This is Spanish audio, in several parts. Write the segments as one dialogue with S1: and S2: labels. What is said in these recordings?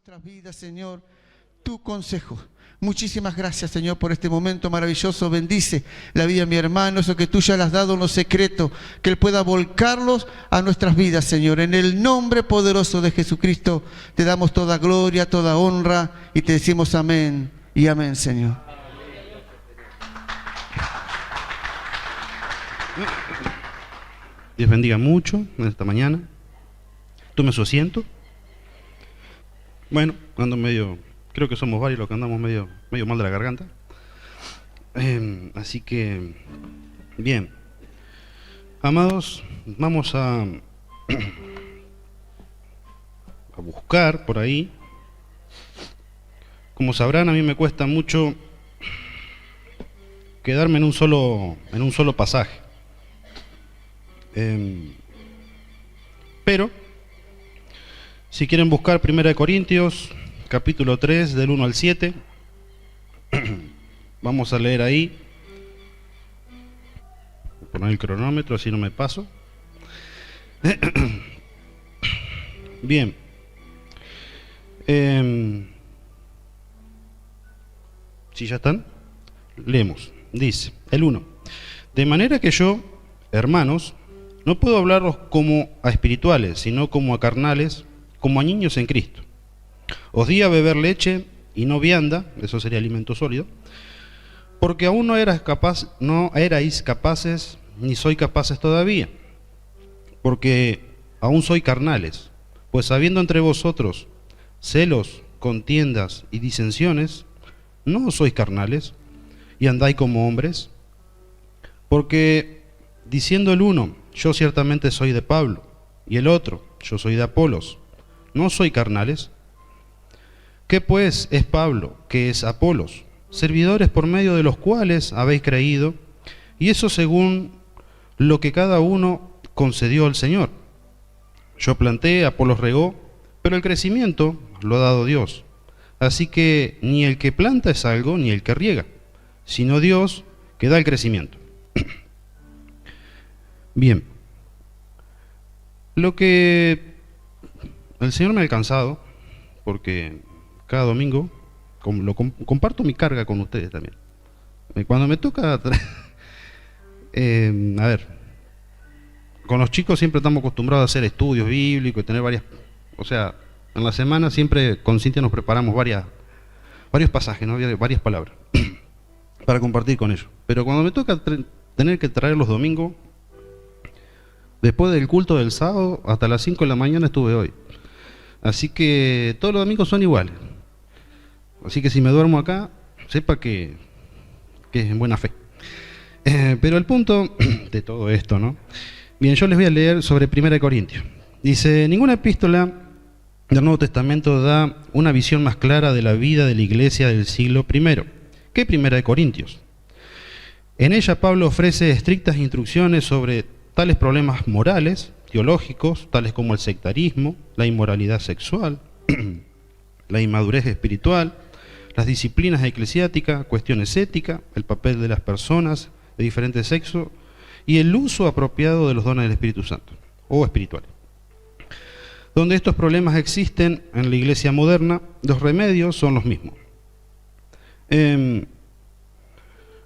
S1: nuestras vidas, Señor, tu consejo. Muchísimas gracias, Señor, por este momento maravilloso. Bendice la vida de mi hermano, eso que tú ya le has dado en lo secreto, que Él pueda volcarlos a nuestras vidas, Señor. En el nombre poderoso de Jesucristo te damos toda gloria, toda honra y te decimos amén y amén, Señor.
S2: Dios bendiga mucho en esta mañana. Tome su asiento. Bueno, ando medio, creo que somos varios los que andamos medio mal de la garganta. Así que, bien. Amados, vamos a buscar por ahí. Como sabrán, a mí me cuesta mucho quedarme en un solo pasaje. Pero si quieren buscar 1 Corintios capítulo 3 del 1 al 7, vamos a leer ahí. Voy a poner el cronómetro así no me paso. Bien. Si ya están, leemos. Dice el 1: de manera que yo, hermanos, no puedo hablaros como a espirituales, sino como a carnales, como a niños en Cristo. Os di a beber leche y no vianda, eso sería alimento sólido, porque aún no erais capaces, ni sois capaces todavía, porque aún sois carnales, pues habiendo entre vosotros celos, contiendas y disensiones, ¿no sois carnales y andáis como hombres? Porque diciendo el uno, yo ciertamente soy de Pablo, y el otro, yo soy de Apolos, ¿no soy carnales? ¿Qué pues es Pablo? ¿Qué es Apolos? Servidores por medio de los cuales habéis creído, y eso según lo que cada uno concedió al Señor. Yo planté, Apolos regó, pero el crecimiento lo ha dado Dios. Así que ni el que planta es algo, ni el que riega, sino Dios que da el crecimiento. Bien, lo que el Señor me ha alcanzado, porque cada domingo comparto mi carga con ustedes también. Cuando me toca, a ver, con los chicos siempre estamos acostumbrados a hacer estudios bíblicos y tener varias, o sea, en la semana siempre con Cintia nos preparamos varios pasajes, ¿no? Varias palabras para compartir con ellos. Pero cuando me toca tener que traer los domingos, después del culto del sábado, hasta las 5 de la mañana estuve hoy. Así que todos los domingos son iguales. Así que si me duermo acá, sepa que es en buena fe. Pero el punto de todo esto, ¿no? Bien, yo les voy a leer sobre 1 Corintios. Dice, ninguna epístola del Nuevo Testamento da una visión más clara de la vida de la iglesia del siglo I que 1 Corintios. En ella Pablo ofrece estrictas instrucciones sobre tales problemas morales, teológicos, tales como el sectarismo, la inmoralidad sexual, la inmadurez espiritual, las disciplinas eclesiásticas, cuestiones éticas, el papel de las personas de diferentes sexos y el uso apropiado de los dones del Espíritu Santo, o espirituales. Donde estos problemas existen en la iglesia moderna, los remedios son los mismos.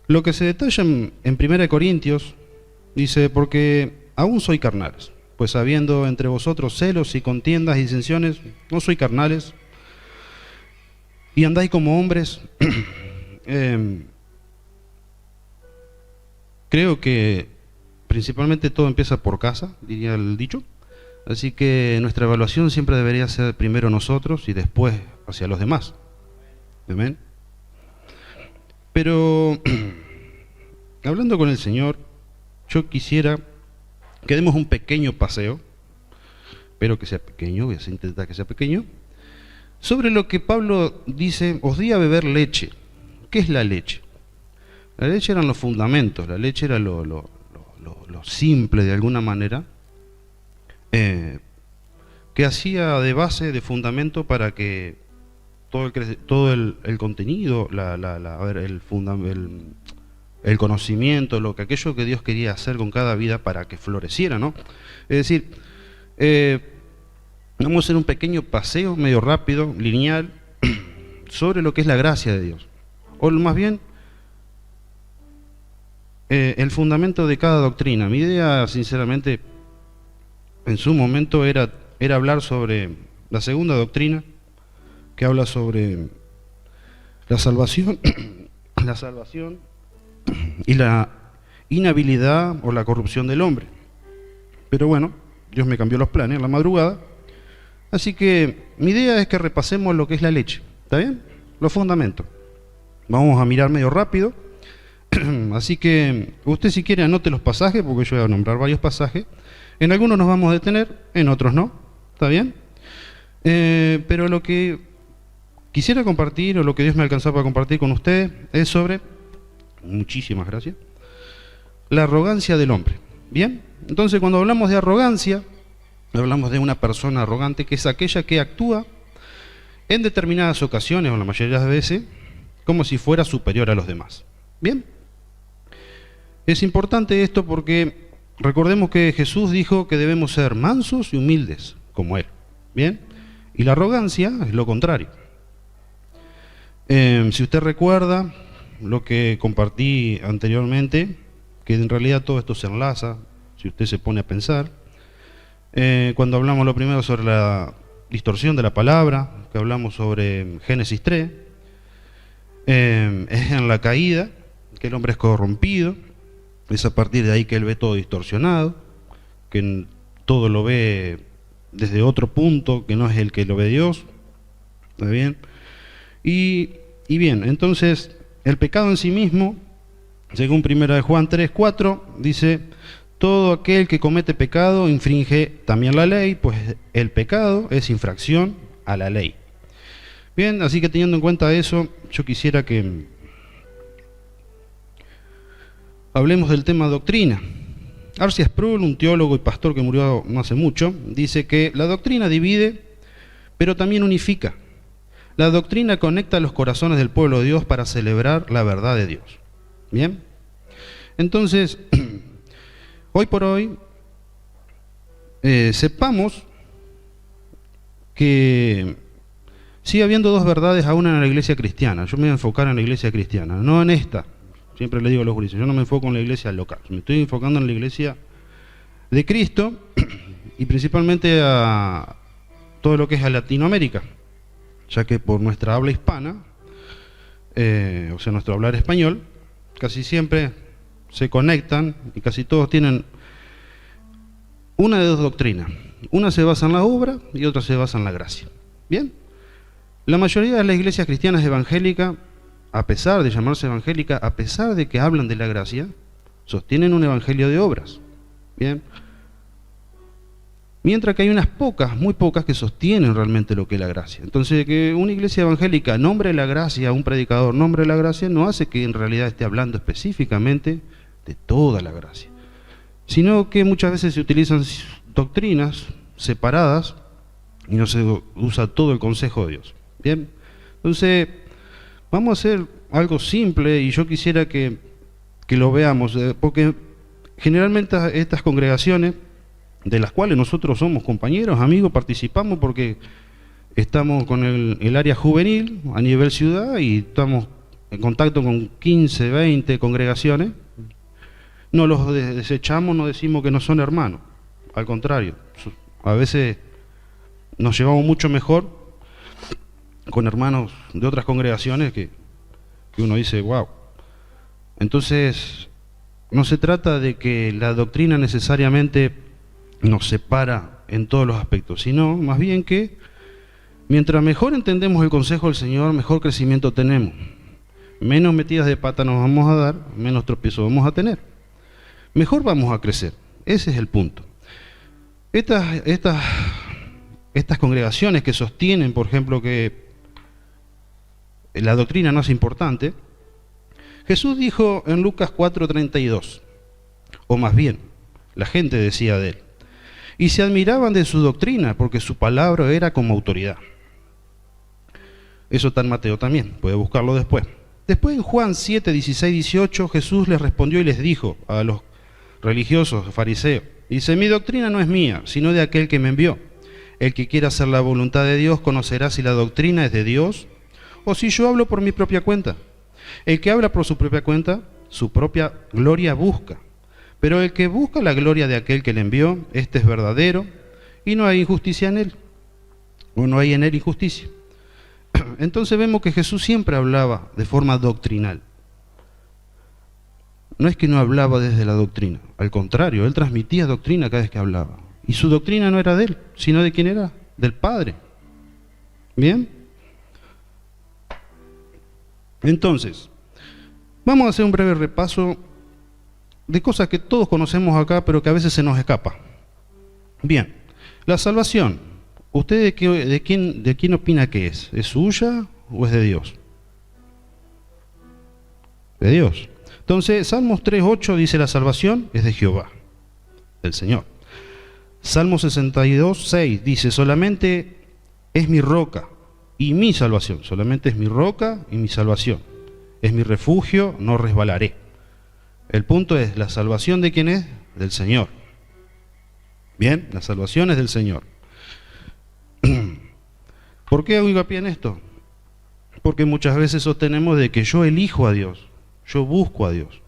S2: Lo que se detalla en 1 Corintios, dice, porque aún soy carnales, pues habiendo entre vosotros celos y contiendas y disensiones, no soy carnales, y andáis como hombres. Creo que principalmente todo empieza por casa, diría el dicho, así que nuestra evaluación siempre debería ser primero nosotros y después hacia los demás. Amén. Pero hablando con el Señor, yo quisiera que demos un pequeño paseo, espero que sea pequeño, voy a intentar que sea pequeño, sobre lo que Pablo dice, os di a beber leche. ¿Qué es la leche? La leche eran los fundamentos, la leche era lo simple de alguna manera, que hacía de base, de fundamento para que todo el contenido, el conocimiento, aquello que Dios quería hacer con cada vida para que floreciera, ¿no? Es decir, Vamos a hacer un pequeño paseo medio rápido, lineal, sobre lo que es la gracia de Dios. O más bien, el fundamento de cada doctrina. Mi idea, sinceramente, en su momento era hablar sobre la segunda doctrina, que habla sobre la salvación, la salvación y la inhabilidad o la corrupción del hombre. Pero bueno, Dios me cambió los planes en la madrugada, así que mi idea es que repasemos lo que es la leche, ¿está bien? Los fundamentos. Vamos a mirar medio rápido, así que usted si quiere anote los pasajes, porque yo voy a nombrar varios pasajes. En algunos nos vamos a detener, en otros no, ¿está bien? Pero lo que quisiera compartir, o lo que Dios me alcanzó para compartir con usted, es sobre, muchísimas gracias, la arrogancia del hombre. ¿Bien? Entonces, cuando hablamos de arrogancia, hablamos de una persona arrogante, que es aquella que actúa en determinadas ocasiones, o la mayoría de las veces, como si fuera superior a los demás. ¿Bien? Es importante esto porque recordemos que Jesús dijo que debemos ser mansos y humildes, como Él. ¿Bien? Y la arrogancia es lo contrario. Si usted recuerda lo que compartí anteriormente, que en realidad todo esto se enlaza, si usted se pone a pensar, cuando hablamos lo primero sobre la distorsión de la palabra, que hablamos sobre Génesis 3, es en la caída que el hombre es corrompido, es a partir de ahí que él ve todo distorsionado, que todo lo ve desde otro punto que no es el que lo ve Dios. ¿Está bien? Y bien, entonces el pecado en sí mismo, según 1 Juan 3:4, dice: todo aquel que comete pecado infringe también la ley, pues el pecado es infracción a la ley. Bien, así que teniendo en cuenta eso, yo quisiera que hablemos del tema doctrina. R.C. Sproul, un teólogo y pastor que murió no hace mucho, dice que la doctrina divide, pero también unifica. La doctrina conecta los corazones del pueblo de Dios para celebrar la verdad de Dios. Bien, entonces, hoy por hoy, sepamos que sigue habiendo dos verdades aún en la iglesia cristiana. Yo me voy a enfocar en la iglesia cristiana, no en esta. Siempre le digo a los gurises, yo no me enfoco en la iglesia local, me estoy enfocando en la iglesia de Cristo y principalmente a todo lo que es a Latinoamérica, ya que por nuestra habla hispana, o sea, nuestro hablar español, casi siempre se conectan y casi todos tienen una de dos doctrinas. Una se basa en la obra y otra se basa en la gracia. Bien, la mayoría de las iglesias cristianas evangélicas, a pesar de llamarse evangélica, a pesar de que hablan de la gracia, sostienen un evangelio de obras. Bien, mientras que hay unas pocas, muy pocas, que sostienen realmente lo que es la gracia. Entonces, que una iglesia evangélica nombre la gracia, un predicador nombre la gracia, no hace que en realidad esté hablando específicamente de toda la gracia, sino que muchas veces se utilizan doctrinas separadas y no se usa todo el consejo de Dios. Bien, entonces vamos a hacer algo simple y yo quisiera que lo veamos, porque generalmente estas congregaciones, de las cuales nosotros somos compañeros, amigos, participamos porque estamos con el área juvenil a nivel ciudad y estamos en contacto con 15, 20 congregaciones, no los desechamos, no decimos que no son hermanos, al contrario, a veces nos llevamos mucho mejor con hermanos de otras congregaciones que uno dice, wow. Entonces, no se trata de que la doctrina necesariamente nos separa en todos los aspectos, sino más bien que mientras mejor entendemos el consejo del Señor, mejor crecimiento tenemos. Menos metidas de pata nos vamos a dar, menos tropiezos vamos a tener. Mejor vamos a crecer. Ese es el punto. Estas congregaciones que sostienen, por ejemplo, que la doctrina no es importante, Jesús dijo en Lucas 4:32, o más bien, la gente decía de él, y se admiraban de su doctrina, porque su palabra era como autoridad. Eso está en Mateo también, puede buscarlo después. Después en Juan 7:16-18, Jesús les respondió y les dijo a los religiosos, fariseos, dice: mi doctrina no es mía, sino de aquel que me envió. El que quiera hacer la voluntad de Dios conocerá si la doctrina es de Dios o si yo hablo por mi propia cuenta. El que habla por su propia cuenta, su propia gloria busca. Pero el que busca la gloria de aquel que le envió, este es verdadero y no hay injusticia en él, o no hay en él injusticia. Entonces vemos que Jesús siempre hablaba de forma doctrinal. No es que no hablaba desde la doctrina, al contrario, él transmitía doctrina cada vez que hablaba. Y su doctrina no era de él, sino de quién era, del Padre. ¿Bien? Entonces, vamos a hacer un breve repaso de cosas que todos conocemos acá, pero que a veces se nos escapa. Bien, la salvación. ¿Usted de quién opina que es? ¿Es suya o es de Dios? De Dios. Entonces, Salmos 3:8 dice la salvación es de Jehová, del Señor. Salmo 62:6 dice solamente es mi roca y mi salvación. Solamente es mi roca y mi salvación. Es mi refugio, no resbalaré. El punto es, ¿la salvación de quién es? Del Señor. Bien, la salvación es del Señor. ¿Por qué hago hincapié en esto? Porque muchas veces sostenemos de que yo elijo a Dios, yo busco a Dios.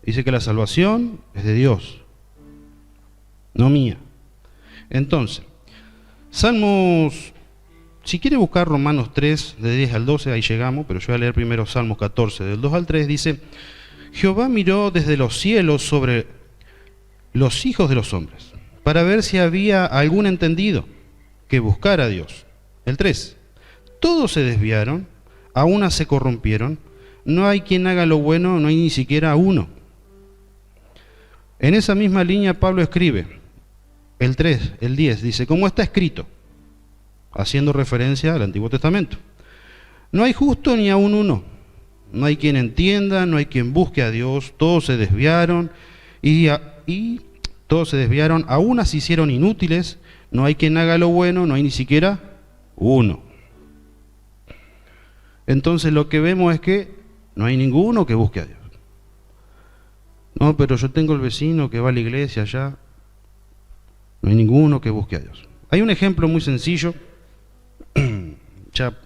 S2: Dice que la salvación es de Dios, no mía. Entonces, Salmos, si quiere buscar Romanos 3, de 10 al 12, ahí llegamos, pero yo voy a leer primero Salmos 14, del 2 al 3, dice: Jehová miró desde los cielos sobre los hijos de los hombres, para ver si había algún entendido que buscara a Dios. El 3, todos se desviaron, a una se corrompieron, no hay quien haga lo bueno, no hay ni siquiera uno. En esa misma línea Pablo escribe, el 3, el 10, dice, como está escrito, haciendo referencia al Antiguo Testamento: no hay justo ni aun uno, no hay quien entienda, no hay quien busque a Dios, todos se desviaron y todos se desviaron, a una se hicieron inútiles, no hay quien haga lo bueno, no hay ni siquiera uno. Entonces lo que vemos es que no hay ninguno que busque a Dios. No, pero yo tengo el vecino que va a la iglesia allá. No hay ninguno que busque a Dios. Hay un ejemplo muy sencillo, ya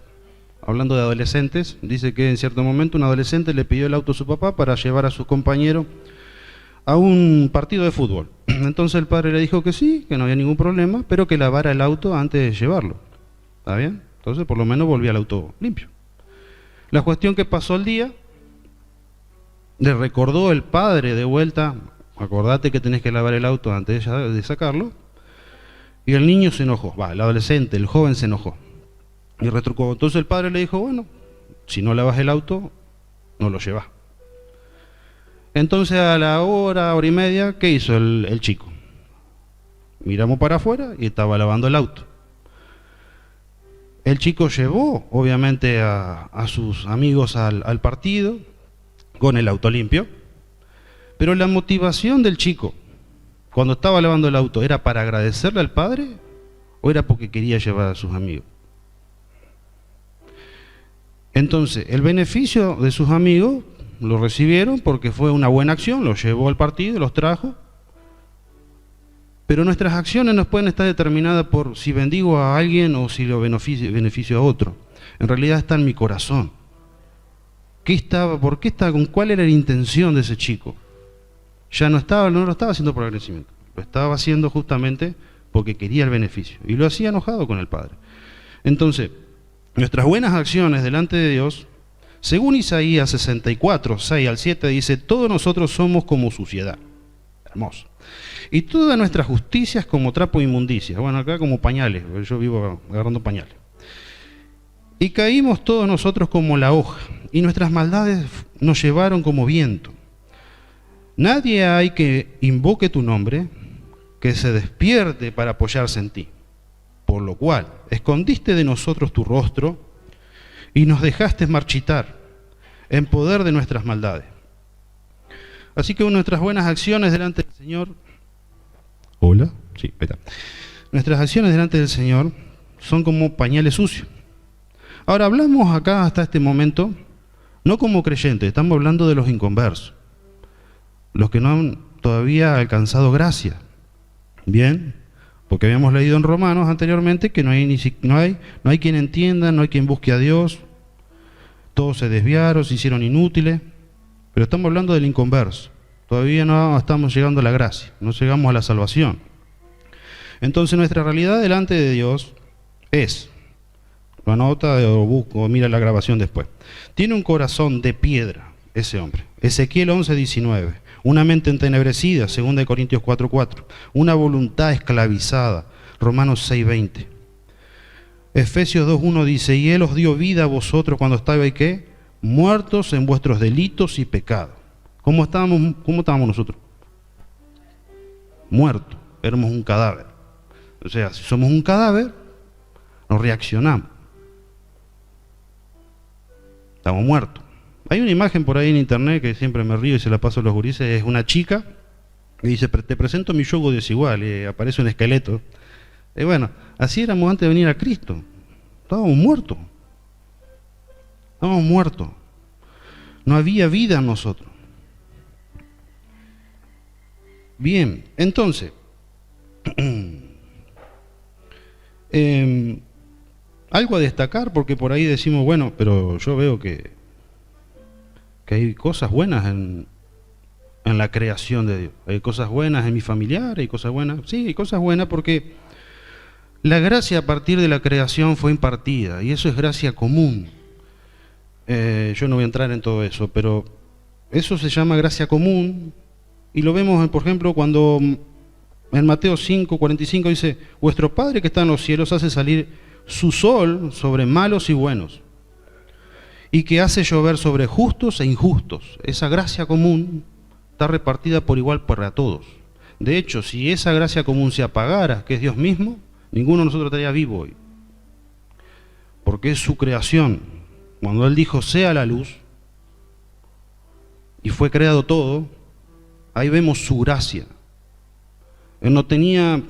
S2: hablando de adolescentes, dice que en cierto momento un adolescente le pidió el auto a su papá para llevar a su compañero a un partido de fútbol. Entonces el padre le dijo que sí, que no había ningún problema, pero que lavara el auto antes de llevarlo. ¿Está bien? Entonces por lo menos volvía al auto limpio. La cuestión que pasó el día, le recordó el padre de vuelta: acordate que tenés que lavar el auto antes de sacarlo. Y el niño se enojó, el adolescente, el joven se enojó y retrucó. Entonces el padre le dijo: bueno, si no lavas el auto, no lo llevas. Entonces a la hora y media, ¿qué hizo el chico? Miramos para afuera y estaba lavando el auto. El chico llevó, obviamente, a sus amigos al partido con el auto limpio, pero la motivación del chico cuando estaba lavando el auto, ¿era para agradecerle al padre o era porque quería llevar a sus amigos? Entonces, el beneficio de sus amigos lo recibieron porque fue una buena acción, los llevó al partido, los trajo. Pero nuestras acciones no pueden estar determinadas por si bendigo a alguien o si lo beneficio a otro. En realidad está en mi corazón. ¿Cuál era la intención de ese chico? Ya no lo estaba haciendo por agradecimiento, lo estaba haciendo justamente porque quería el beneficio y lo hacía enojado con el padre. Entonces, nuestras buenas acciones delante de Dios, según Isaías 64, 6 al 7, dice: todos nosotros somos como suciedad. Hermoso. Y toda nuestra justicia es como trapo de inmundicia. Bueno, acá como pañales, yo vivo agarrando pañales. Y caímos todos nosotros como la hoja, y nuestras maldades nos llevaron como viento. Nadie hay que invoque tu nombre, que se despierte para apoyarse en ti. Por lo cual, escondiste de nosotros tu rostro y nos dejaste marchitar en poder de nuestras maldades. Así que nuestras buenas acciones delante del Señor... Hola, sí, ahí está. Nuestras acciones delante del Señor son como pañales sucios. Ahora, hablamos acá hasta este momento, no como creyentes, estamos hablando de los inconversos, los que no han todavía alcanzado gracia. Bien, Porque habíamos leído en Romanos anteriormente que no hay quien entienda, no hay quien busque a Dios, todos se desviaron, se hicieron inútiles, pero estamos hablando del inconverso. Todavía no estamos llegando a la gracia, no llegamos a la salvación. Entonces nuestra realidad delante de Dios es, lo anota o busca o mira la grabación después, tiene un corazón de piedra ese hombre. Ezequiel 11:19, una mente entenebrecida, 2 Corintios 4:4, una voluntad esclavizada, Romanos 6:20. Efesios 2:1 dice, y Él os dio vida a vosotros cuando estabais, ¿qué? Muertos en vuestros delitos y pecados. ¿Cómo estábamos nosotros? Muertos, éramos un cadáver. O sea, si somos un cadáver, nos reaccionamos. Estamos muertos. Hay una imagen por ahí en internet que siempre me río y se la paso a los gurises, es una chica que dice, te presento mi yugo desigual, y aparece un esqueleto. Y bueno, así éramos antes de venir a Cristo. Estábamos muertos. Estábamos muertos. No había vida en nosotros. Bien, entonces, algo a destacar, porque por ahí decimos, bueno, pero yo veo que hay cosas buenas en la creación de Dios. Hay cosas buenas en mi familiar, hay cosas buenas. Sí, hay cosas buenas porque la gracia a partir de la creación fue impartida, y eso es gracia común. Yo no voy a entrar en todo eso, pero eso se llama gracia común, y lo vemos, por ejemplo, cuando en Mateo 5:45 dice, vuestro Padre que está en los cielos hace salir su sol sobre malos y buenos, y que hace llover sobre justos e injustos. Esa gracia común está repartida por igual para todos. De hecho, si esa gracia común se apagara, que es Dios mismo, ninguno de nosotros estaría vivo hoy. Porque es su creación. Cuando Él dijo, sea la luz, y fue creado todo, ahí vemos su gracia. Él no tenía...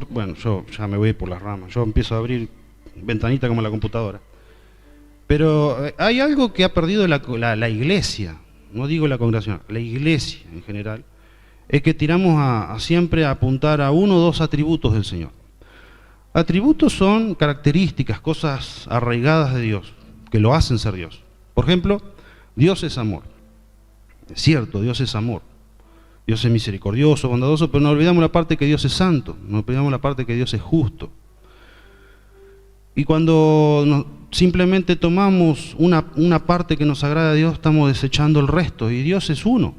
S2: Bueno, yo ya me voy por las ramas. Yo empiezo a abrir ventanita como la computadora. Pero hay algo que ha perdido la iglesia, no digo la congregación, la iglesia en general, es que tiramos a siempre a apuntar a uno o dos atributos del Señor. Atributos son características, cosas arraigadas de Dios, que lo hacen ser Dios. Por ejemplo, Dios es amor. Es cierto, Dios es amor. Dios es misericordioso, bondadoso, pero no olvidamos la parte que Dios es santo, no olvidamos la parte que Dios es justo. Y cuando simplemente tomamos una parte que nos agrada a Dios, estamos desechando el resto, y Dios es uno.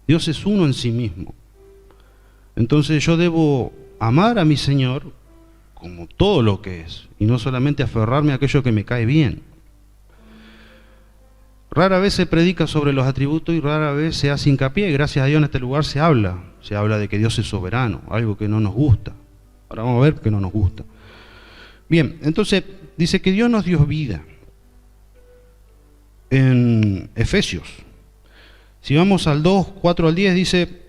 S2: Dios es uno en sí mismo. Entonces yo debo amar a mi Señor como todo lo que es, y no solamente aferrarme a aquello que me cae bien. Rara vez se predica sobre los atributos y rara vez se hace hincapié, y gracias a Dios en este lugar se habla de que Dios es soberano, algo que no nos gusta. Ahora vamos a ver que no nos gusta. Bien, entonces dice que Dios nos dio vida. En Efesios, si vamos al 2, 4 al 10, dice,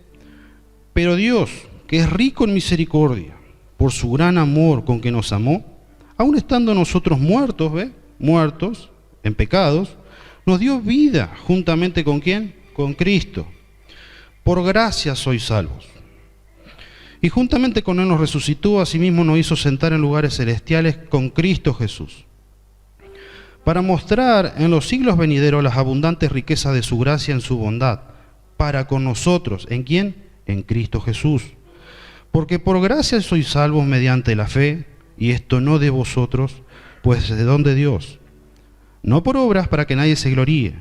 S2: pero Dios, que es rico en misericordia, por su gran amor con que nos amó, aun estando nosotros muertos, muertos en pecados, nos dio vida juntamente con ¿quién? Con Cristo. Por gracia sois salvos. Y juntamente con Él nos resucitó, asimismo nos hizo sentar en lugares celestiales con Cristo Jesús, para mostrar en los siglos venideros las abundantes riquezas de su gracia en su bondad, para con nosotros. ¿En quién? En Cristo Jesús. Porque por gracia sois salvos mediante la fe, y esto no de vosotros, pues de don de Dios. No por obras para que nadie se gloríe,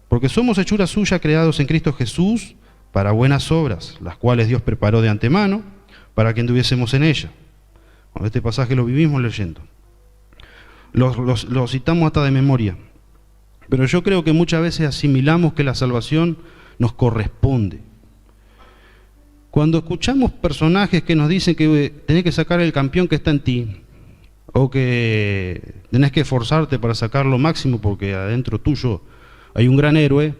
S2: porque somos hechura suya creados en Cristo Jesús para buenas obras, las cuales Dios preparó de antemano para que anduviésemos en ella. Bueno, este pasaje lo vivimos leyendo. Lo citamos hasta de memoria. Pero yo creo que muchas veces asimilamos que la salvación nos corresponde. Cuando escuchamos personajes que nos dicen que tenés que sacar el campeón que está en ti, o que tenés que esforzarte para sacar lo máximo porque adentro tuyo hay un gran héroe,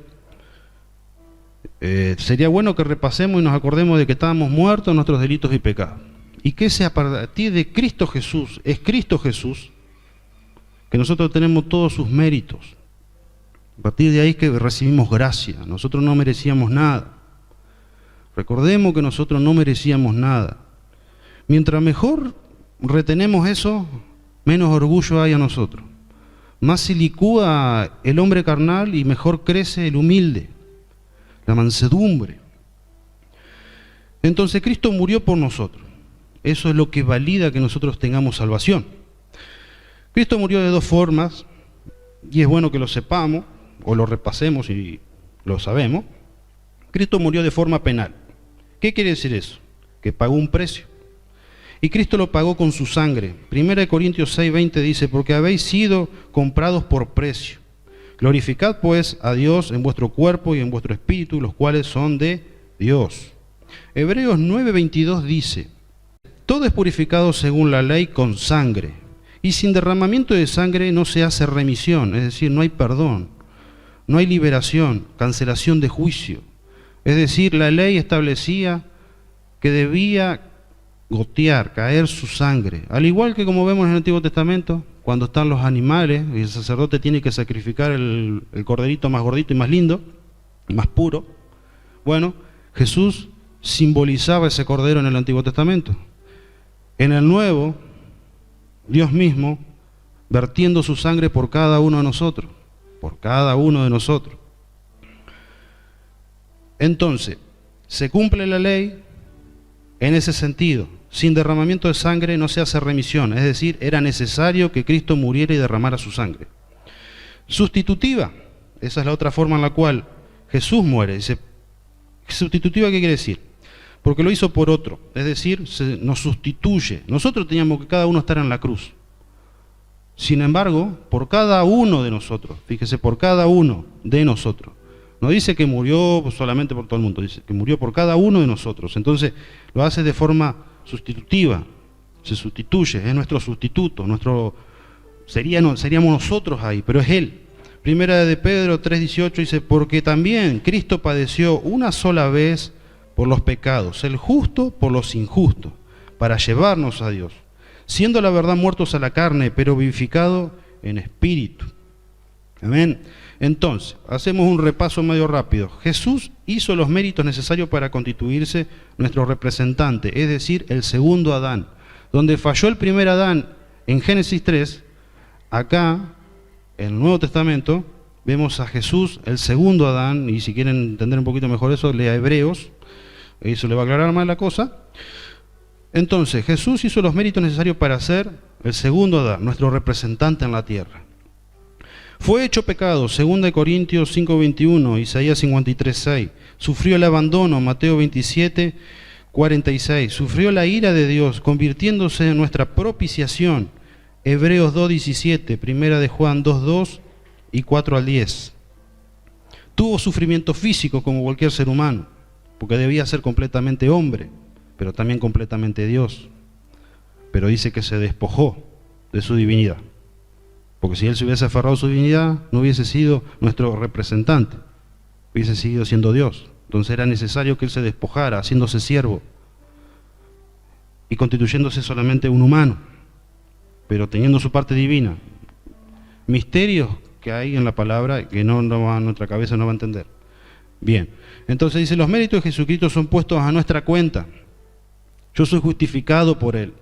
S2: sería bueno que repasemos y nos acordemos de que estábamos muertos en nuestros delitos y pecados. Y que sea a partir de Cristo Jesús, es Cristo Jesús, que nosotros tenemos todos sus méritos. A partir de ahí que recibimos gracia. Nosotros no merecíamos nada. Recordemos que nosotros no merecíamos nada. Mientras mejor retenemos eso, menos orgullo hay a nosotros. Más se licúa el hombre carnal y mejor crece el humilde, la mansedumbre. Entonces Cristo murió por nosotros. Eso es lo que valida que nosotros tengamos salvación. Cristo murió de dos formas, y es bueno que lo sepamos, o lo repasemos y lo sabemos. Cristo murió de forma penal. ¿Qué quiere decir eso? Que pagó un precio. Y Cristo lo pagó con su sangre. 1 Corintios 6:20 dice, porque habéis sido comprados por precio. Glorificad pues a Dios en vuestro cuerpo y en vuestro espíritu, los cuales son de Dios. Hebreos 9:22 dice, todo es purificado según la ley con sangre, y sin derramamiento de sangre no se hace remisión, es decir, no hay perdón, no hay liberación, cancelación de juicio. Es decir, la ley establecía que debía gotear, caer su sangre. Al igual que como vemos en el Antiguo Testamento, cuando están los animales, y el sacerdote tiene que sacrificar el corderito más gordito y más lindo, y más puro. Bueno, Jesús simbolizaba ese cordero en el Antiguo Testamento. En el Nuevo, Dios mismo vertiendo su sangre por cada uno de nosotros, por cada uno de nosotros. Entonces, se cumple la ley en ese sentido. Sin derramamiento de sangre no se hace remisión, es decir, era necesario que Cristo muriera y derramara su sangre. Sustitutiva, esa es la otra forma en la cual Jesús muere. Dice, sustitutiva, ¿qué quiere decir? Porque lo hizo por otro, es decir, nos sustituye. Nosotros teníamos que cada uno estar en la cruz. Sin embargo, por cada uno de nosotros, fíjese, por cada uno de nosotros. No dice que murió solamente por todo el mundo, dice que murió por cada uno de nosotros. Entonces, lo hace de forma sustitutiva, se sustituye, es nuestro sustituto, seríamos nosotros ahí, pero es Él. Primera de Pedro 3:18 dice, porque también Cristo padeció una sola vez por los pecados, el justo por los injustos, para llevarnos a Dios, siendo la verdad muertos a la carne, pero vivificado en espíritu. Amén. Entonces, hacemos un repaso medio rápido. Jesús hizo los méritos necesarios para constituirse nuestro representante, es decir, el segundo Adán. Donde falló el primer Adán en Génesis 3, acá, en el Nuevo Testamento, vemos a Jesús, el segundo Adán, y si quieren entender un poquito mejor eso, lea Hebreos, eso le va a aclarar más la cosa. Entonces, Jesús hizo los méritos necesarios para ser el segundo Adán, nuestro representante en la tierra. Fue hecho pecado, 2 Corintios 5:21, Isaías 53:6. Sufrió el abandono, Mateo 27:46. Sufrió la ira de Dios, convirtiéndose en nuestra propiciación, Hebreos 2:17, 1 de Juan 2:2 y 4-10. Tuvo sufrimiento físico como cualquier ser humano, porque debía ser completamente hombre, pero también completamente Dios. Pero dice que se despojó de su divinidad. Porque si Él se hubiese aferrado a su divinidad, no hubiese sido nuestro representante, hubiese seguido siendo Dios. Entonces era necesario que Él se despojara, haciéndose siervo y constituyéndose solamente un humano, pero teniendo su parte divina. Misterios que hay en la palabra que nuestra cabeza no va a entender. Bien, entonces dice, los méritos de Jesucristo son puestos a nuestra cuenta. Yo soy justificado por Él.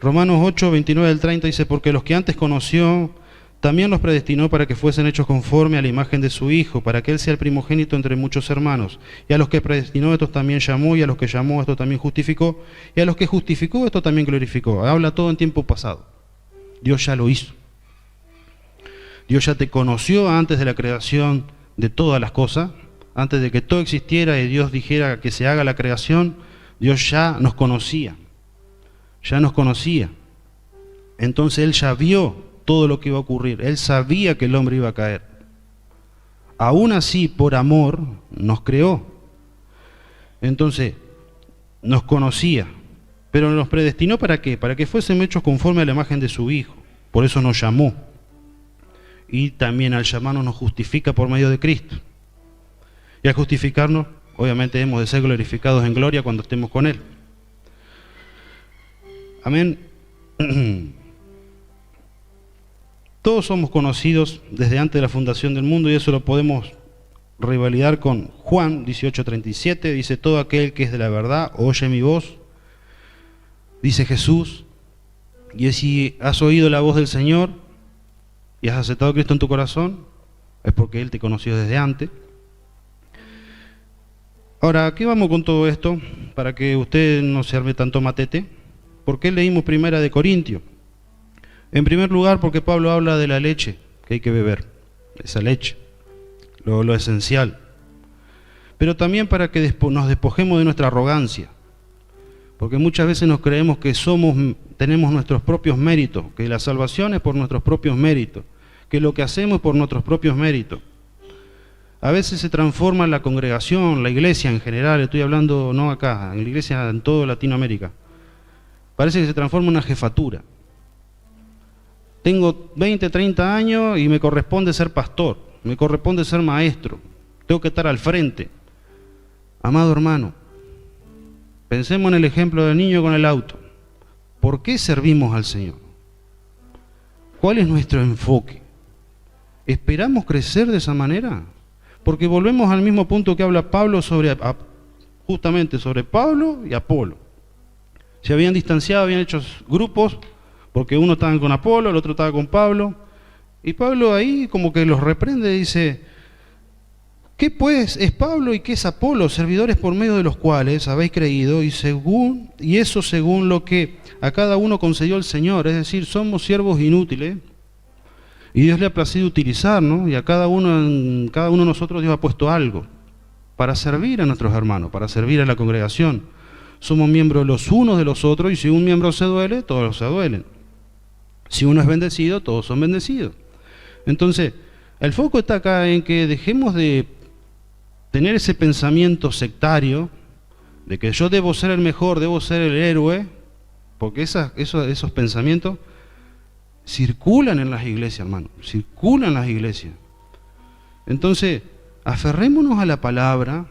S2: Romanos 8:29-30 dice, porque los que antes conoció, también los predestinó para que fuesen hechos conforme a la imagen de su Hijo, para que Él sea el primogénito entre muchos hermanos. Y a los que predestinó, estos también llamó, y a los que llamó, esto también justificó, y a los que justificó, esto también glorificó. Habla todo en tiempo pasado. Dios ya lo hizo. Dios ya te conoció antes de la creación de todas las cosas, antes de que todo existiera y Dios dijera que se haga la creación, Dios ya nos conocía. Ya nos conocía. Entonces Él ya vio todo lo que iba a ocurrir. Él sabía que el hombre iba a caer. Aún así, por amor, nos creó. Entonces, nos conocía. Pero nos predestinó ¿para qué? Para que fuésemos hechos conforme a la imagen de su Hijo. Por eso nos llamó. Y también al llamarnos nos justifica por medio de Cristo. Y al justificarnos, obviamente hemos de ser glorificados en gloria cuando estemos con Él. Amén. Todos somos conocidos desde antes de la fundación del mundo y eso lo podemos revalidar con Juan 18:37. Dice, todo aquel que es de la verdad oye mi voz. dice Jesús, y si has oído la voz del Señor y has aceptado a Cristo en tu corazón, es porque Él te conoció desde antes. Ahora, ¿a qué vamos con todo esto? Para que usted no se arme tanto matete. ¿Por qué leímos Primera de Corintios? En primer lugar, porque Pablo habla de la leche que hay que beber, esa leche, lo esencial. Pero también para que nos despojemos de nuestra arrogancia, porque muchas veces nos creemos que tenemos nuestros propios méritos, que la salvación es por nuestros propios méritos, que lo que hacemos es por nuestros propios méritos. A veces se transforma la congregación, la iglesia en general, estoy hablando no acá, en la iglesia en toda Latinoamérica, parece que se transforma en una jefatura. Tengo 20, 30 años y me corresponde ser pastor, me corresponde ser maestro, tengo que estar al frente. Amado hermano, pensemos en el ejemplo del niño con el auto. ¿Por qué servimos al Señor? ¿Cuál es nuestro enfoque? ¿Esperamos crecer de esa manera? Porque volvemos al mismo punto que habla Pablo justamente sobre Pablo y Apolo. Se habían distanciado, habían hecho grupos, porque uno estaba con Apolo, el otro estaba con Pablo, y Pablo ahí como que los reprende y dice: ¿qué pues es Pablo y qué es Apolo? Servidores por medio de los cuales habéis creído, y eso según lo que a cada uno concedió el Señor. Es decir, somos siervos inútiles, y Dios le ha placido utilizarnos, y a cada uno de nosotros Dios ha puesto algo para servir a nuestros hermanos, para servir a la congregación. Somos miembros los unos de los otros, y si un miembro se duele, todos se duelen. Si uno es bendecido, todos son bendecidos. Entonces, el foco está acá en que dejemos de tener ese pensamiento sectario de que yo debo ser el mejor, debo ser el héroe, porque esos pensamientos circulan en las iglesias, hermano, circulan en las iglesias. Entonces, aferrémonos a la palabra,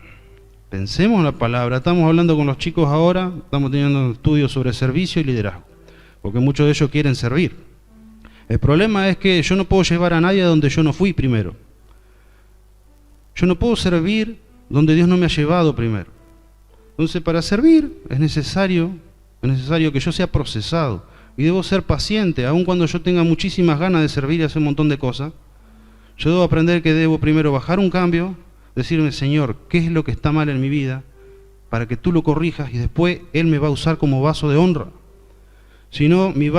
S2: pensemos en la palabra. Estamos hablando con los chicos ahora, estamos teniendo estudios sobre servicio y liderazgo, porque muchos de ellos quieren servir. El problema es que yo no puedo llevar a nadie a donde yo no fui primero. Yo no puedo servir donde Dios no me ha llevado primero. Entonces, para servir es necesario que yo sea procesado, y debo ser paciente, aun cuando yo tenga muchísimas ganas de servir y hacer un montón de cosas. Yo debo aprender que debo primero bajar un cambio, decirme: Señor, ¿qué es lo que está mal en mi vida? Para que tú lo corrijas, y después Él me va a usar como vaso de honra. Si no, mi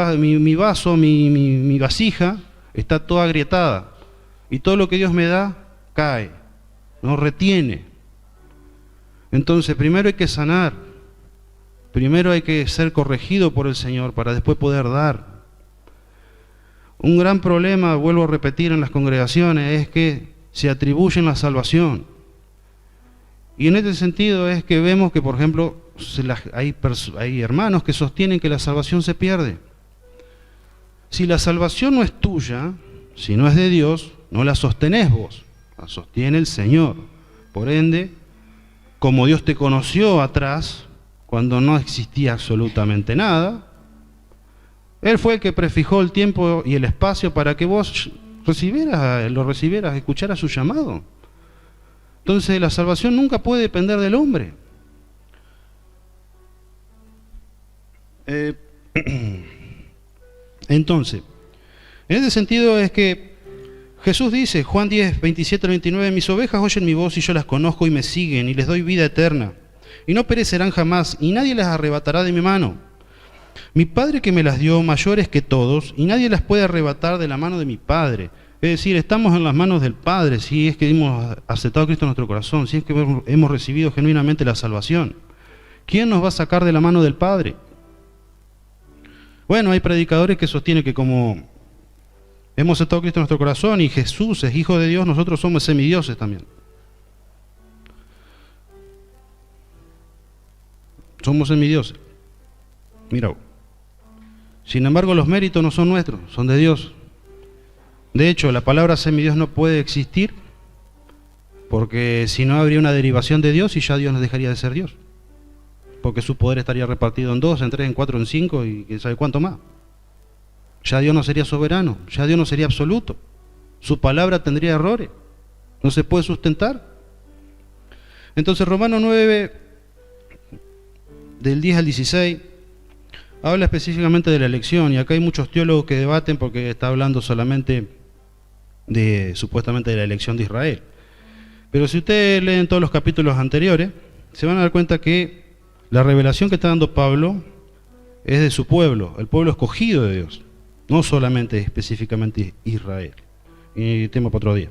S2: vasija está toda agrietada, y todo lo que Dios me da cae, no retiene. Entonces, primero hay que sanar, primero hay que ser corregido por el Señor para después poder dar. Un gran problema, vuelvo a repetir, en las congregaciones es que se atribuyen la salvación. Y en este sentido es que vemos que, por ejemplo, hay hermanos que sostienen que la salvación se pierde. Si la salvación no es tuya, si no es de Dios, no la sostenés vos, la sostiene el Señor. Por ende, como Dios te conoció atrás, cuando no existía absolutamente nada, Él fue el que prefijó el tiempo y el espacio para que vos lo recibieras, escucharas su llamado. Entonces, la salvación nunca puede depender del hombre. Entonces, en ese sentido es que Jesús dice, Juan 10, 27 al 29, mis ovejas oyen mi voz y yo las conozco y me siguen y les doy vida eterna. Y no perecerán jamás y nadie las arrebatará de mi mano. Mi Padre que me las dio mayor es que todos y nadie las puede arrebatar de la mano de mi Padre. Es decir, estamos en las manos del Padre si es que hemos aceptado a Cristo en nuestro corazón, si es que hemos recibido genuinamente la salvación. ¿Quién nos va a sacar de la mano del Padre? Bueno, hay predicadores que sostienen que como hemos aceptado a Cristo en nuestro corazón y Jesús es Hijo de Dios, nosotros somos semidioses también. Somos semidioses. Mira, sin embargo los méritos no son nuestros, son de Dios. De hecho, la palabra semidios no puede existir porque si no habría una derivación de Dios y ya Dios nos dejaría de ser Dios. Porque su poder estaría repartido en 2, en 3, en 4, en 5 y quién sabe cuánto más. Ya Dios no sería soberano, ya Dios no sería absoluto. Su palabra tendría errores, no se puede sustentar. Entonces Romanos 9, del 10 al 16, habla específicamente de la elección, y acá hay muchos teólogos que debaten porque está hablando solamente supuestamente de la elección de Israel. Pero si ustedes leen todos los capítulos anteriores, se van a dar cuenta que la revelación que está dando Pablo es de su pueblo, el pueblo escogido de Dios, no solamente específicamente Israel. Y tema para otro día.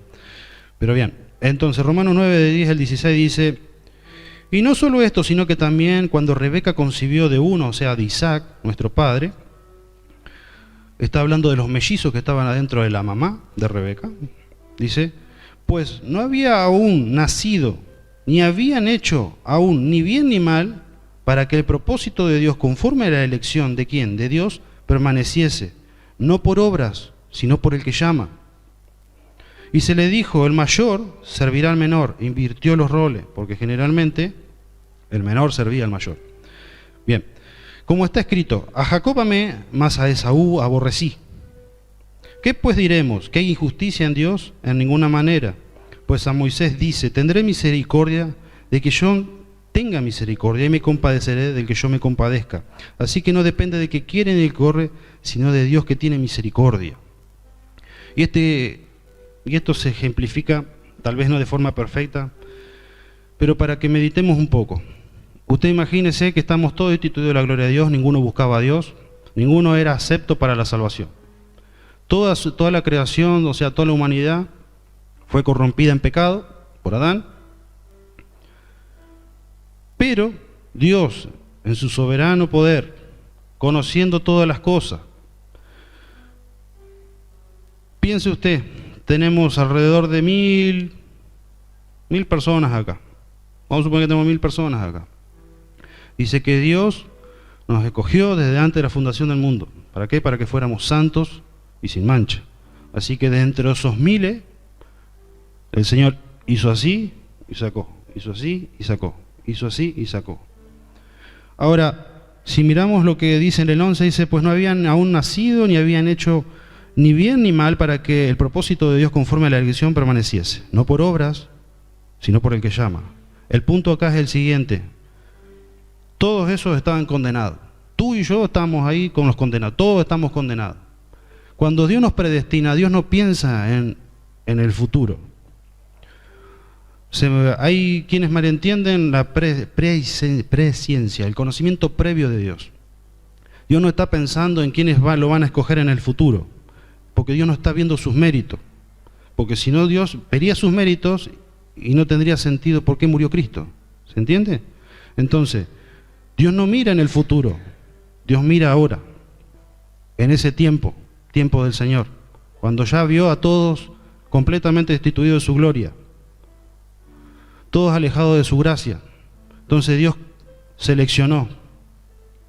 S2: Pero bien, entonces Romanos 9, de 10 al 16 dice: y no solo esto, sino que también cuando Rebeca concibió de uno, o sea, de Isaac, nuestro padre, está hablando de los mellizos que estaban adentro de la mamá de Rebeca, dice: pues no había aún nacido, ni habían hecho aún ni bien ni mal, para que el propósito de Dios, conforme a la elección de ¿quién? De Dios, permaneciese, no por obras, sino por el que llama. Y se le dijo: el mayor servirá al menor. Invirtió los roles, porque generalmente el menor servía al mayor. Bien, como está escrito: a Jacob amé, mas a Esaú aborrecí. ¿Qué pues diremos? ¿Que hay injusticia en Dios? En ninguna manera. Pues a Moisés dice: tendré misericordia de que yo tenga misericordia, y me compadeceré del que yo me compadezca. Así que no depende de que quiere ni corre, sino de Dios que tiene misericordia. Y esto se ejemplifica, tal vez no de forma perfecta, pero para que meditemos un poco. Usted imagínese que estamos todos instituidos de la gloria de Dios, ninguno buscaba a Dios, ninguno era acepto para la salvación. Toda la creación, o sea, toda la humanidad, fue corrompida en pecado por Adán. Pero Dios, en su soberano poder, conociendo todas las cosas, piense usted, tenemos alrededor de 1000 personas acá. Vamos a suponer que tenemos 1000 personas acá. Dice que Dios nos escogió desde antes de la fundación del mundo. ¿Para qué? Para que fuéramos santos y sin mancha. Así que de entre esos 1000, el Señor hizo así y sacó, hizo así y sacó, hizo así y sacó. Ahora, si miramos lo que dice en el 11, dice: pues no habían aún nacido, ni habían hecho ni bien ni mal, para que el propósito de Dios conforme a la elección permaneciese, no por obras, sino por el que llama. El punto acá es el siguiente: todos esos estaban condenados. Tú y yo estamos ahí con los condenados, todos estamos condenados. Cuando Dios nos predestina, Dios no piensa en el futuro. Hay quienes malentienden la presciencia, el conocimiento previo de Dios. Dios no está pensando en quiénes lo van a escoger en el futuro, porque Dios no está viendo sus méritos. Porque si no, Dios vería sus méritos y no tendría sentido por qué murió Cristo. ¿Se entiende? Entonces, Dios no mira en el futuro, Dios mira ahora, en ese tiempo del Señor, cuando ya vio a todos completamente destituidos de su gloria, todos alejados de su gracia. Entonces Dios seleccionó.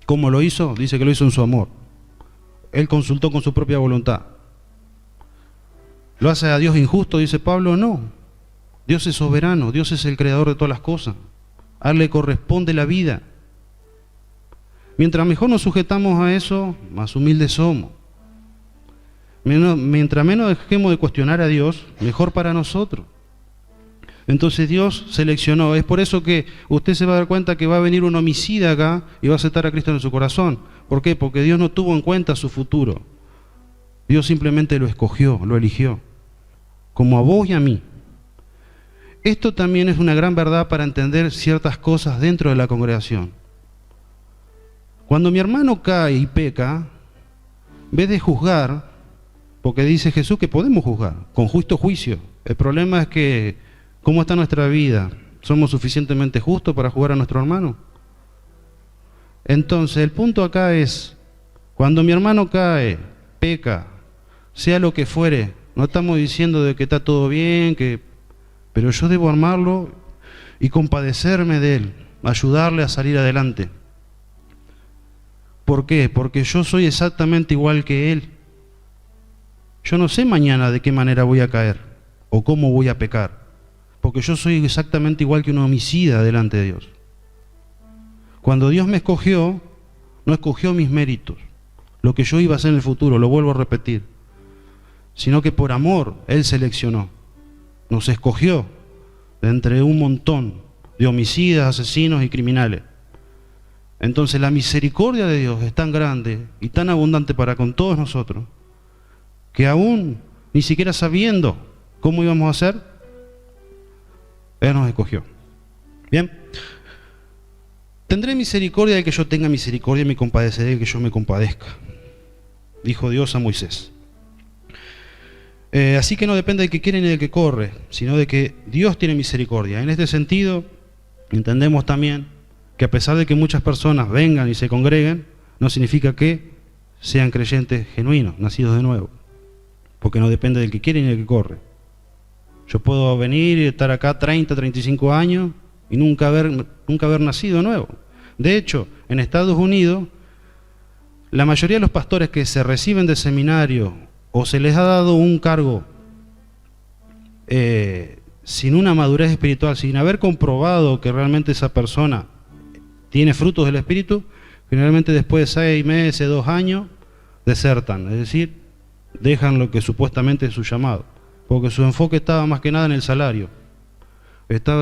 S2: ¿Cómo lo hizo? Dice que lo hizo en su amor. Él consultó con su propia voluntad. ¿Lo hace a Dios injusto? Dice Pablo. No. Dios es soberano, Dios es el creador de todas las cosas. A Él le corresponde la vida. Mientras mejor nos sujetamos a eso, más humildes somos. Mientras menos dejemos de cuestionar a Dios, mejor para nosotros. Entonces Dios seleccionó. Es por eso que usted se va a dar cuenta que va a venir un homicida acá y va a aceptar a Cristo en su corazón. ¿Por qué? Porque Dios no tuvo en cuenta su futuro. Dios simplemente lo escogió, lo eligió, como a vos y a mí. Esto también es una gran verdad para entender ciertas cosas dentro de la congregación. Cuando mi hermano cae y peca, en vez de juzgar, porque dice Jesús que podemos juzgar con justo juicio, el problema es que ¿cómo está nuestra vida? ¿Somos suficientemente justos para juzgar a nuestro hermano? Entonces, el punto acá es, cuando mi hermano cae, peca, sea lo que fuere, no estamos diciendo de que está todo bien, pero yo debo armarlo y compadecerme de él, ayudarle a salir adelante. ¿Por qué? Porque yo soy exactamente igual que él. Yo no sé mañana de qué manera voy a caer o cómo voy a pecar. Porque yo soy exactamente igual que un homicida delante de Dios. Cuando Dios me escogió, no escogió mis méritos, lo que yo iba a hacer en el futuro, lo vuelvo a repetir, sino que por amor Él seleccionó, nos escogió de entre un montón de homicidas, asesinos y criminales. Entonces la misericordia de Dios es tan grande y tan abundante para con todos nosotros, que aún ni siquiera sabiendo cómo íbamos a hacer, Él nos escogió. Bien, tendré misericordia de que yo tenga misericordia y me compadeceré de que yo me compadezca, dijo Dios a Moisés. Así que no depende del que quiere ni del que corre, sino de que Dios tiene misericordia. En este sentido, entendemos también que a pesar de que muchas personas vengan y se congreguen, no significa que sean creyentes genuinos, nacidos de nuevo, porque no depende del que quiere ni del que corre. Yo puedo venir y estar acá 30, 35 años y nunca haber nacido de nuevo. De hecho, en Estados Unidos, la mayoría de los pastores que se reciben de seminario o se les ha dado un cargo sin una madurez espiritual, sin haber comprobado que realmente esa persona tiene frutos del Espíritu, generalmente después de 6 meses, 2 años, desertan, es decir, dejan lo que supuestamente es su llamado, porque su enfoque estaba más que nada en el salario,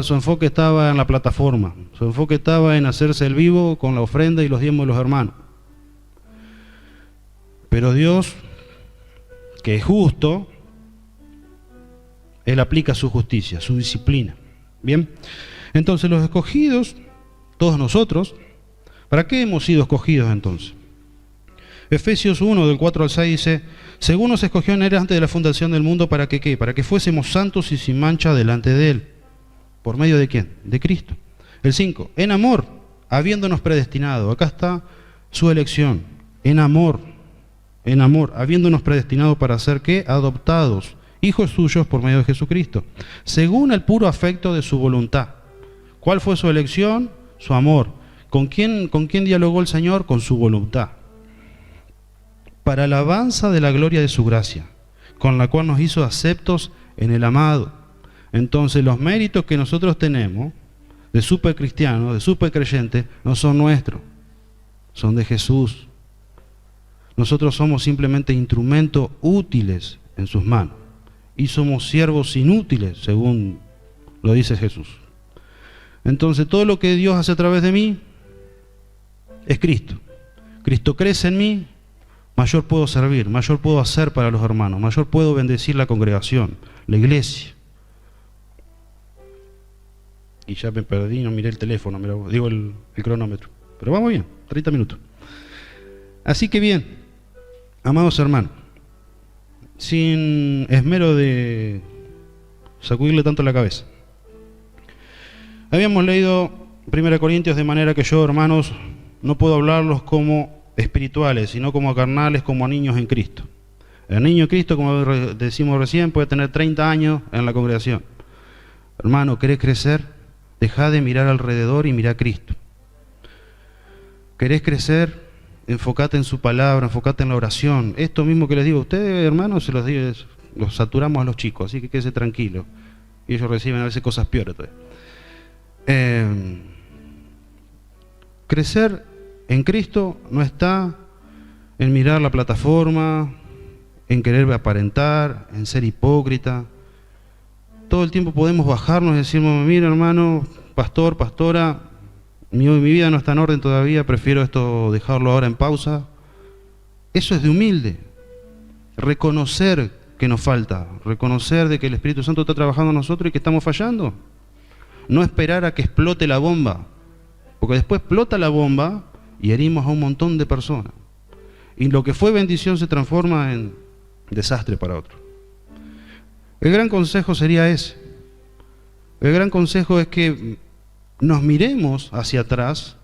S2: su enfoque estaba en la plataforma, su enfoque estaba en hacerse el vivo con la ofrenda y los diezmos de los hermanos. Pero Dios, que es justo, Él aplica su justicia, su disciplina. Bien, entonces los escogidos, todos nosotros, ¿para qué hemos sido escogidos entonces? Efesios 1, del 4 al 6 dice: según nos escogió en Él antes de la fundación del mundo, ¿para que qué? Para que fuésemos santos y sin mancha delante de Él. ¿Por medio de quién? De Cristo. El 5, en amor, habiéndonos predestinado. Acá está su elección. En amor, habiéndonos predestinado para ser ¿qué? Adoptados, hijos suyos por medio de Jesucristo, según el puro afecto de su voluntad. ¿Cuál fue su elección? Su amor. ¿Con quién dialogó el Señor? Con su voluntad. Para alabanza de la gloria de su gracia, con la cual nos hizo aceptos en el amado. Entonces los méritos que nosotros tenemos de supercristianos, de supercreyentes, no son nuestros, son de Jesús. Nosotros somos simplemente instrumentos útiles en sus manos y somos siervos inútiles, según lo dice Jesús. Entonces todo lo que Dios hace a través de mí es Cristo. Cristo crece en mí, mayor puedo servir, mayor puedo hacer para los hermanos, mayor puedo bendecir la congregación, la iglesia. Y ya me perdí, no miré el teléfono, digo el cronómetro. Pero vamos bien, 30 minutos. Así que bien, amados hermanos, sin esmero de sacudirle tanto la cabeza, habíamos leído 1 Corintios de manera que yo, hermanos, no puedo hablarlos como espirituales, sino como carnales, como niños en Cristo. El niño en Cristo, como decimos recién, puede tener 30 años en la congregación. Hermano, ¿querés crecer? Dejá de mirar alrededor y mirá a Cristo. ¿Querés crecer? Enfocate en su palabra, enfocate en la oración. Esto mismo que les digo a ustedes, hermanos, se los digo, los saturamos a los chicos, así que quédese tranquilo. Y ellos reciben a veces cosas peores todavía. Crecer en Cristo no está en mirar la plataforma, en querer aparentar, en ser hipócrita. Todo el tiempo podemos bajarnos y decirnos: mira, hermano, pastor, pastora, mi vida no está en orden todavía, prefiero esto dejarlo ahora en pausa. Eso es de humilde. Reconocer que nos falta, reconocer de que el Espíritu Santo está trabajando en nosotros y que estamos fallando. No esperar a que explote la bomba, porque después explota la bomba y herimos a un montón de personas. Y lo que fue bendición se transforma en desastre para otro. El gran consejo sería ese. El gran consejo es que nos miremos hacia atrás,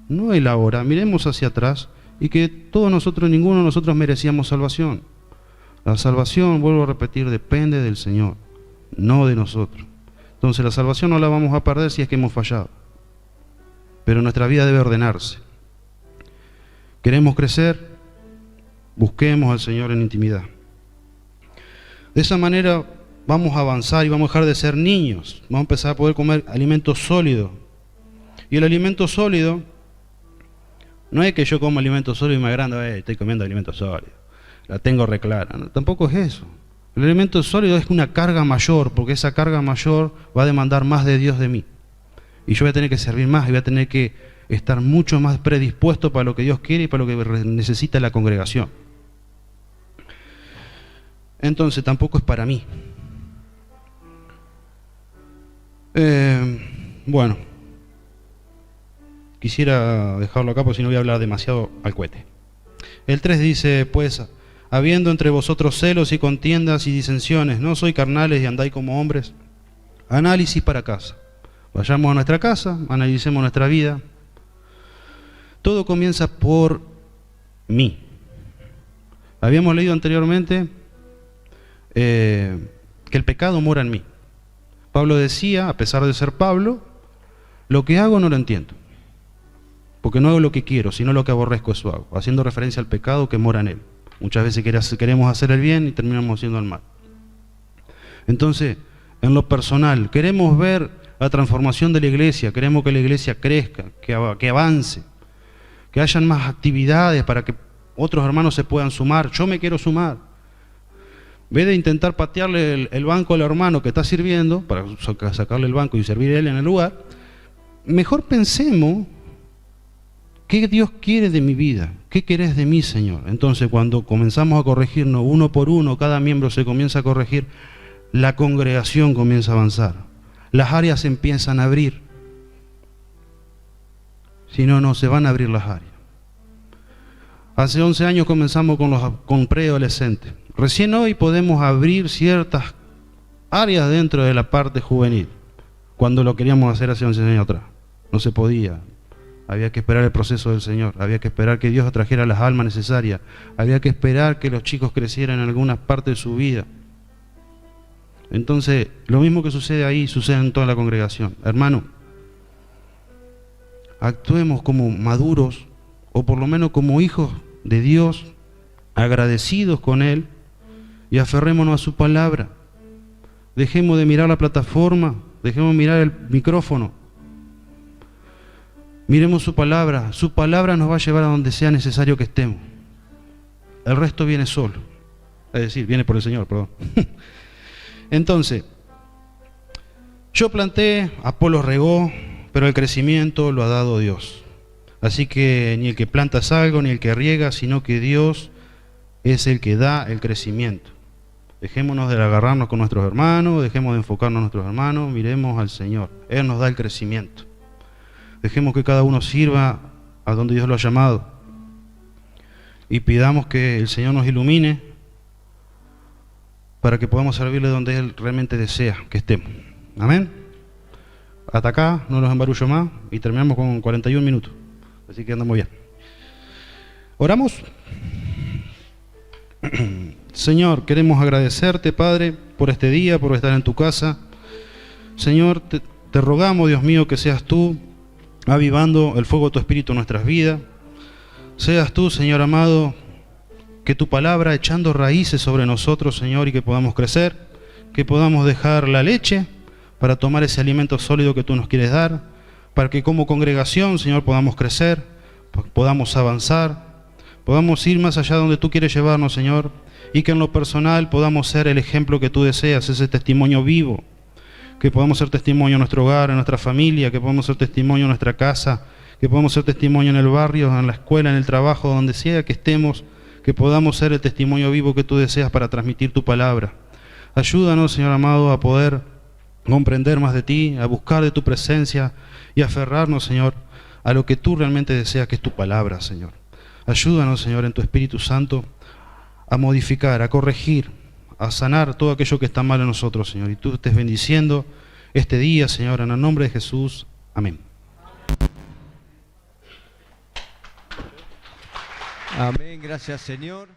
S2: no el ahora, miremos hacia atrás, y que todos nosotros, ninguno de nosotros merecíamos salvación. La salvación, vuelvo a repetir, depende del Señor, no de nosotros. Entonces la salvación no la vamos a perder si es que hemos fallado. Pero nuestra vida debe ordenarse. ¿Queremos crecer? Busquemos al Señor en intimidad. De esa manera vamos a avanzar y vamos a dejar de ser niños. Vamos a empezar a poder comer alimento sólido. Y el alimento sólido no es que yo como alimento sólido y me agrando, estoy comiendo alimento sólido, la tengo reclara. No, tampoco es eso. El alimento sólido es una carga mayor, porque esa carga mayor va a demandar más de Dios de mí. Y yo voy a tener que servir más y voy a tener que estar mucho más predispuesto para lo que Dios quiere y para lo que necesita la congregación. Entonces tampoco es para mí. Bueno, quisiera dejarlo acá porque si no voy a hablar demasiado al cohete. El 3 dice, pues, habiendo entre vosotros celos y contiendas y disensiones, no sois carnales y andáis como hombres. Análisis para casa. Vayamos a nuestra casa, analicemos nuestra vida. Todo comienza por mí. Habíamos leído anteriormente que el pecado mora en mí. Pablo decía, a pesar de ser Pablo, lo que hago no lo entiendo, porque no hago lo que quiero, sino lo que aborrezco eso hago, haciendo referencia al pecado que mora en él. Muchas veces queremos hacer el bien y terminamos haciendo el mal. Entonces, en lo personal, queremos ver la transformación de la iglesia, queremos que la iglesia crezca, que avance, que hayan más actividades para que otros hermanos se puedan sumar. Yo me quiero sumar. En vez de intentar patearle el banco al hermano que está sirviendo, para sacarle el banco y servir él en el lugar, mejor pensemos qué Dios quiere de mi vida, qué querés de mí, Señor. Entonces, cuando comenzamos a corregirnos uno por uno, cada miembro se comienza a corregir, la congregación comienza a avanzar, las áreas se empiezan a abrir. Si no, no se van a abrir las áreas. Hace 11 años comenzamos con preadolescentes. Recién hoy podemos abrir ciertas áreas dentro de la parte juvenil, cuando lo queríamos hacer hace 11 años atrás. No se podía. Había que esperar el proceso del Señor, había que esperar que Dios trajera las almas necesarias, había que esperar que los chicos crecieran en alguna parte de su vida. Entonces, lo mismo que sucede ahí, sucede en toda la congregación. Hermano, actuemos como maduros, o por lo menos como hijos de Dios, agradecidos con Él, y aferrémonos a su palabra. Dejemos de mirar la plataforma, dejemos de mirar el micrófono. Miremos su palabra nos va a llevar a donde sea necesario que estemos. El resto viene solo, es decir, viene por el Señor, perdón. Entonces, yo planté, Apolo regó, pero el crecimiento lo ha dado Dios. Así que ni el que planta es algo, ni el que riega, sino que Dios es el que da el crecimiento. Dejémonos de agarrarnos con nuestros hermanos, dejemos de enfocarnos en nuestros hermanos, miremos al Señor. Él nos da el crecimiento. Dejemos que cada uno sirva a donde Dios lo ha llamado. Y pidamos que el Señor nos ilumine para que podamos servirle donde Él realmente desea que estemos. Amén. Hasta acá, no los embarullo más y terminamos con 41 minutos. Así que andamos bien. ¿Oramos? Señor, queremos agradecerte, Padre, por este día, por estar en tu casa. Señor, te rogamos, Dios mío, que seas tú avivando el fuego de tu Espíritu en nuestras vidas. Seas tú, Señor amado, que tu palabra echando raíces sobre nosotros, Señor, y que podamos crecer, que podamos dejar la leche para tomar ese alimento sólido que tú nos quieres dar, para que como congregación, Señor, podamos crecer, podamos avanzar, podamos ir más allá de donde tú quieres llevarnos, Señor, y que en lo personal podamos ser el ejemplo que tú deseas, ese testimonio vivo, que podamos ser testimonio en nuestro hogar, en nuestra familia, que podamos ser testimonio en nuestra casa, que podamos ser testimonio en el barrio, en la escuela, en el trabajo, donde sea que estemos, que podamos ser el testimonio vivo que tú deseas para transmitir tu palabra. Ayúdanos, Señor amado, a poder comprender más de ti, a buscar de tu presencia y aferrarnos, Señor, a lo que tú realmente deseas, que es tu palabra, Señor. Ayúdanos, Señor, en tu Espíritu Santo, a modificar, a corregir, a sanar todo aquello que está mal en nosotros, Señor. Y tú estés bendiciendo este día, Señor, en el nombre de Jesús. Amén.
S3: Amén, gracias, Señor.